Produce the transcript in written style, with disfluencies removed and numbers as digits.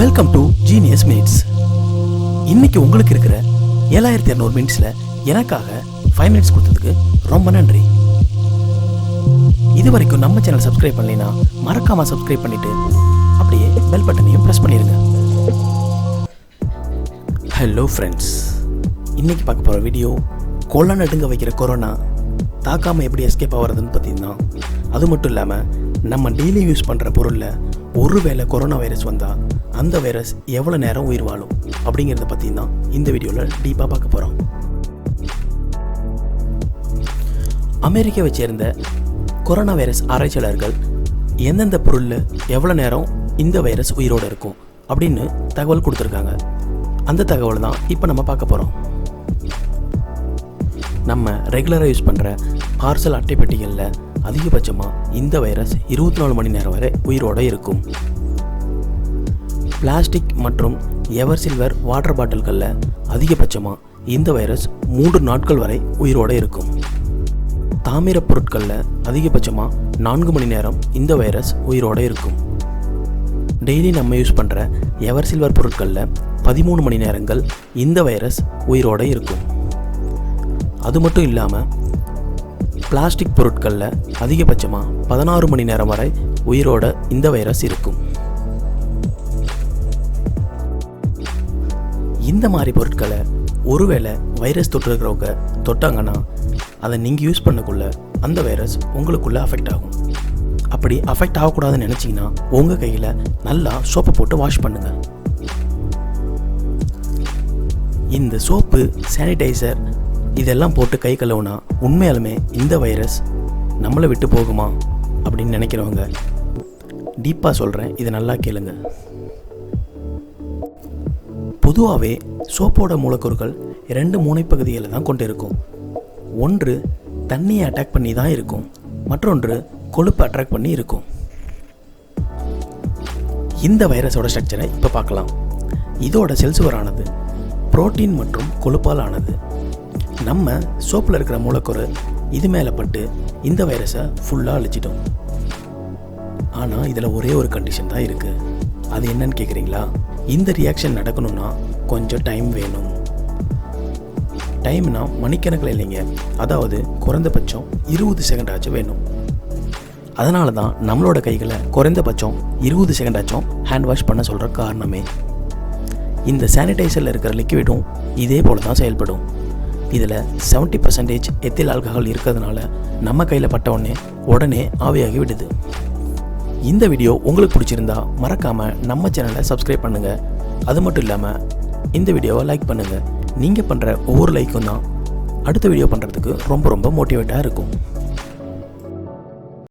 Welcome to genius minutes. இன்னைக்கு உங்களுக்கு இருக்கிற 7200 மினிட்ஸில் எனக்காக 5 மினிட்ஸ் கொடுத்ததுக்கு ரொம்ப நன்றி. இது வரைக்கும் நம்ம சேனல் சப்ஸ்கிரைப் பண்ணலைன்னா மறக்காமல் சப்ஸ்கிரைப் பண்ணிவிட்டு அப்படியே பெல் பட்டனையும் ப்ரெஸ் பண்ணிடுங்க. ஹலோ ஃப்ரெண்ட்ஸ், இன்றைக்கி பார்க்க போகிற வீடியோ கொள்ள நடுங்க வைக்கிற கொரோனா தாக்காமல் எப்படி எஸ்கேப் ஆகிறதுன்னு பற்றி தான். அது மட்டும் இல்லாமல் நம்ம டெய்லி யூஸ் பண்ணுற பொருளில் ஒருவேளை கொரோனா வைரஸ் வந்தால் அந்த வைரஸ் எவ்வளோ நேரம் உயிர் வாழும் அப்படிங்கிறத பற்றி தான் இந்த வீடியோவில் டீப்பாக பார்க்க போகிறோம். அமெரிக்காவை சேர்ந்த கொரோனா வைரஸ் ஆராய்ச்சியாளர்கள் எந்தெந்த பொருளில் எவ்வளோ நேரம் இந்த வைரஸ் உயிரோடு இருக்கும் அப்படின்னு தகவல் கொடுத்துருக்காங்க. அந்த தகவல் தான் இப்போ நம்ம பார்க்க போகிறோம். நம்ம ரெகுலராக யூஸ் பண்ணுற பார்சல் அட்டை பெட்டிகளில் அதிகபட்சமாக இந்த வைரஸ் 24 மணி நேரம் வரை உயிரோடு இருக்கும். பிளாஸ்டிக் மற்றும் எவர் சில்வர் வாட்டர் பாட்டில்களில் அதிகபட்சமாக இந்த வைரஸ் 3 நாட்கள் வரை உயிரோடு இருக்கும். தாமிர பொருட்களில் அதிகபட்சமாக 4 மணி நேரம் இந்த வைரஸ் உயிரோடு இருக்கும். டெய்லி நம்ம யூஸ் பண்ணுற எவர் சில்வர் பொருட்களில் 13 மணி நேரங்கள் இந்த வைரஸ் உயிரோடு இருக்கும். அது மட்டும் இல்லாமல் பிளாஸ்டிக் பொருட்களில் அதிகபட்சமாக 16 மணி நேரம் வரை உயிரோட இந்த வைரஸ் இருக்கும். இந்த மாதிரி பொருட்களை ஒருவேளை வைரஸ் தொற்றுக்கிறவங்க தொட்டாங்கன்னா அதை நீங்கள் யூஸ் பண்ணக்குள்ள அந்த வைரஸ் உங்களுக்குள்ளே அஃபெக்ட் ஆகும். அப்படி அஃபெக்ட் ஆகக்கூடாதுன்னு நினச்சிங்கன்னா உங்கள் கையில் நல்லா சோப்பை போட்டு வாஷ் பண்ணுங்கள். இந்த சோப்பு, சானிடைசர் இதெல்லாம் போட்டு கை கழுவுனா உண்மையாலுமே இந்த வைரஸ் நம்மளை விட்டு போகுமா அப்படின்னு நினைக்கிறவங்க டீப்பாக சொல்கிறேன், இதை நல்லா கேளுங்க. பொதுவாகவே சோப்போட மூலக்கூறுகள் 2 முனைப்பகுதிகளை தான் கொண்டு இருக்கும். ஒன்று தண்ணியை அட்டாக் பண்ணி தான் இருக்கும், மற்றொன்று கொழுப்பை அட்ராக்ட் பண்ணி இருக்கும். இந்த வைரஸோட ஸ்ட்ரக்சரை இப்போ பார்க்கலாம். இதோட செல்சுவரானது புரோட்டீன் மற்றும் கொழுப்பால் ஆனது. நம்ம சோப்பில் இருக்கிற மூலக்கூறு இது மேலே பட்டு இந்த வைரஸை ஃபுல்லாக அழிச்சிட்டோம். ஆனால் இதில் ஒரே ஒரு கண்டிஷன் தான் இருக்குது. அது என்னன்னு கேட்குறீங்களா? இந்த ரியாக்ஷன் நடக்கணும்னா கொஞ்சம் டைம் வேணும். டைம்னா மணிக்கணக்கில் இல்லைங்க, அதாவது குறைந்தபட்சம் 20 செகண்ட் ஆச்சும் வேணும். அதனால தான் நம்மளோட கைகளை குறைந்தபட்சம் 20 செகண்ட் ஆச்சும் ஹேண்ட் வாஷ் பண்ண சொல்கிற காரணமே. இந்த சானிடைசரில் இருக்கிற லிக்விடும் இதே போல் தான் செயல்படும். இதில் 70% எத்தில் ஆல்கஹால் இருக்கிறதுனால நம்ம கையில் பட்ட உடனே ஆவியாகி விடுது. இந்த வீடியோ உங்களுக்கு பிடிச்சிருந்தா மறக்காமல் நம்ம சேனலை சப்ஸ்கிரைப் பண்ணுங்கள். அது மட்டும் இல்லாமல் இந்த வீடியோவை லைக் பண்ணுங்கள். நீங்கள் பண்ணுற ஒவ்வொரு லைக்கும் தான் அடுத்த வீடியோ பண்ணுறதுக்கு ரொம்ப மோட்டிவேட்டாக இருக்கும்.